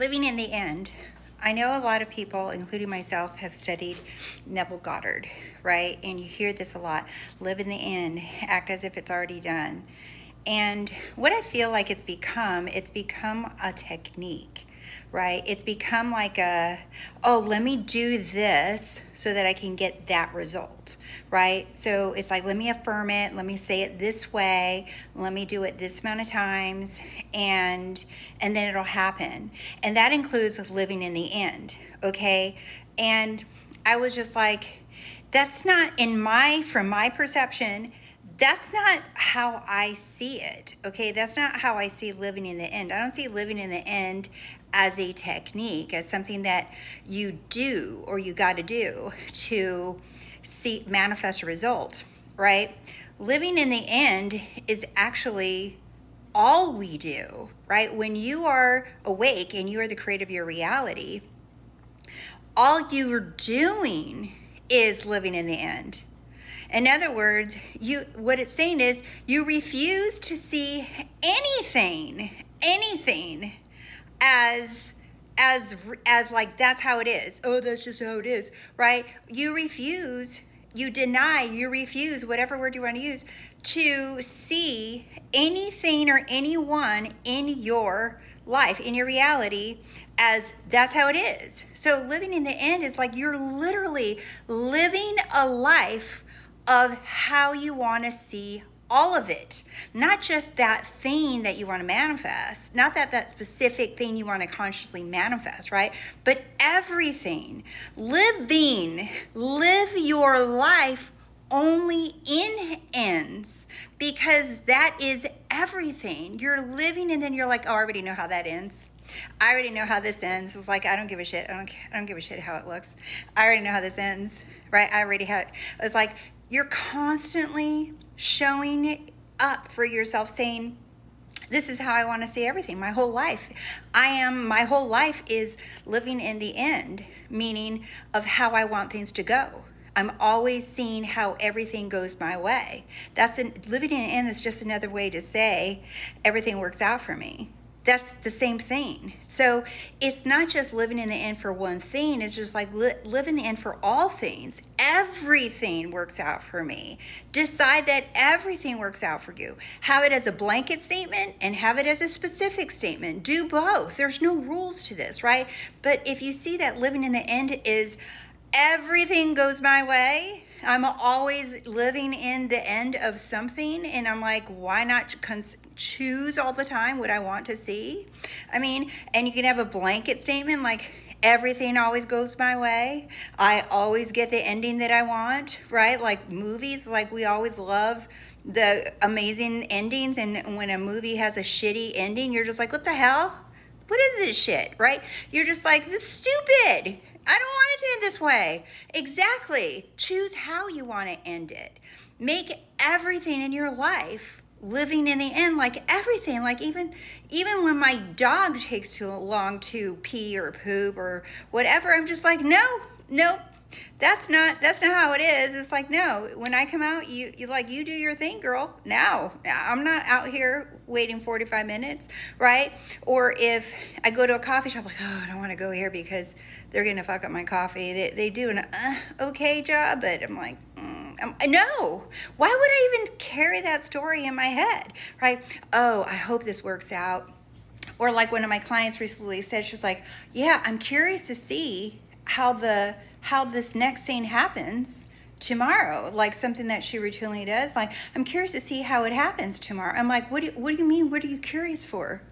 Living in the end. I know a lot of people, including myself, have studied Neville Goddard, right? And you hear this a lot. Live in the end, act as if it's already done. And what I feel like it's become a technique, right? It's become like let me do this so that I can get that result, right? So it's like, let me affirm it, let me say it this way, let me do it this amount of times, and then it'll happen. And that includes living in the end, okay? And I was just like, that's not from my perception, that's not how I see it, okay? That's not how I see living in the end. I don't see living in the end as a technique, as something that you do or you got to do to manifest a result, right? Living in the end is actually all we do, right? When you are awake and you are the creator of your reality, all you're doing is living in the end. In other words, what it's saying is you refuse to see anything as like that's how it is. Oh, that's just how it is, right? You refuse, you deny, you refuse, whatever word you want to use, to see anything or anyone in your life, in your reality, as that's how it is. So living in the end is like you're literally living a life of how you want to see all of it, not just that thing that you want to manifest, not that specific thing you want to consciously manifest, right? But everything. Live your life only in ends, because that is everything. You're living and then you're like, oh, I already know how that ends. I already know how this ends. It's like, I don't give a shit. I don't give a shit how it looks. I already know how this ends, right? I already had it. It's like you're constantly showing up for yourself, saying, this is how I want to see everything. My whole life. My whole life is living in the end, meaning of how I want things to go. I'm always seeing how everything goes my way. Living in the end is just another way to say everything works out for me. That's the same thing. So it's not just living in the end for one thing. It's just like live in the end for all things. Everything works out for me. Decide that everything works out for you. Have it as a blanket statement and have it as a specific statement. Do both. There's no rules to this, right? But if you see that living in the end is everything goes my way, I'm always living in the end of something, and I'm like, why not choose all the time what I want to see? I mean, and you can have a blanket statement like everything always goes my way. I always get the ending that I want, right? Like movies, like we always love the amazing endings, and when a movie has a shitty ending, you're just like, what the hell? What is this shit, right? You're just like, this is stupid. I don't want it to end this way. Exactly. Choose how you want to end it. Make everything in your life living in the end, like everything, like even when my dog takes too long to pee or poop or whatever, I'm just like, nope. That's not how it is. It's like, no, when I come out, you do your thing, girl. Now I'm not out here waiting 45 minutes, right? Or if I go to a coffee shop, like, oh, I don't want to go here because they're going to fuck up my coffee. They do an okay job, but I'm like, no. Why would I even carry that story in my head, right? Oh, I hope this works out. Or like one of my clients recently said, she was like, yeah, I'm curious to see how this next thing happens tomorrow, like something that she routinely does. Like, I'm curious to see how it happens tomorrow. I'm like, what do you mean? What are you curious for?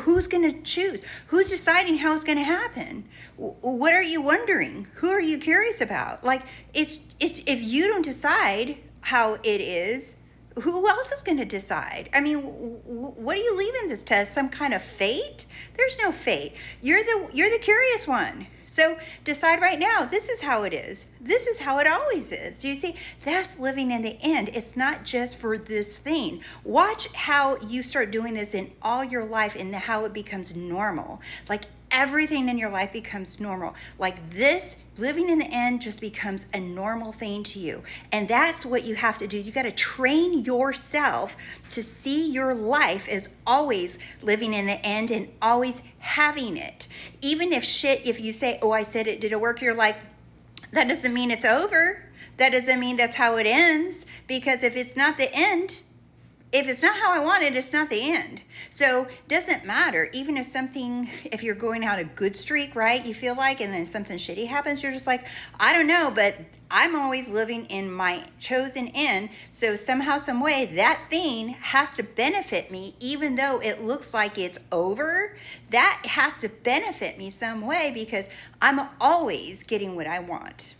Who's going to choose? Who's deciding how it's going to happen? What are you wondering? Who are you curious about? Like, it's if you don't decide how it is, who else is going to decide? I mean, what are you leaving this to? Some kind of fate? There's no fate. You're the curious one. So decide right now, this is how it is. This is how it always is. Do you see? That's living in the end. It's not just for this thing. Watch how you start doing this in all your life and how it becomes normal. Like everything in your life becomes normal. Like this, living in the end just becomes a normal thing to you. And that's what you have to do. You got to train yourself to see your life as always living in the end and always having it. Even if you say, oh, I said it, did it work? You're like, that doesn't mean it's over. That doesn't mean that's how it ends. Because if it's not the end, if it's not how I want it, it's not the end. So it doesn't matter. Even if you're going out a good streak, right? You feel like, and then something shitty happens, you're just like, I don't know, but I'm always living in my chosen end. So somehow, some way, that thing has to benefit me, even though it looks like it's over. That has to benefit me some way because I'm always getting what I want.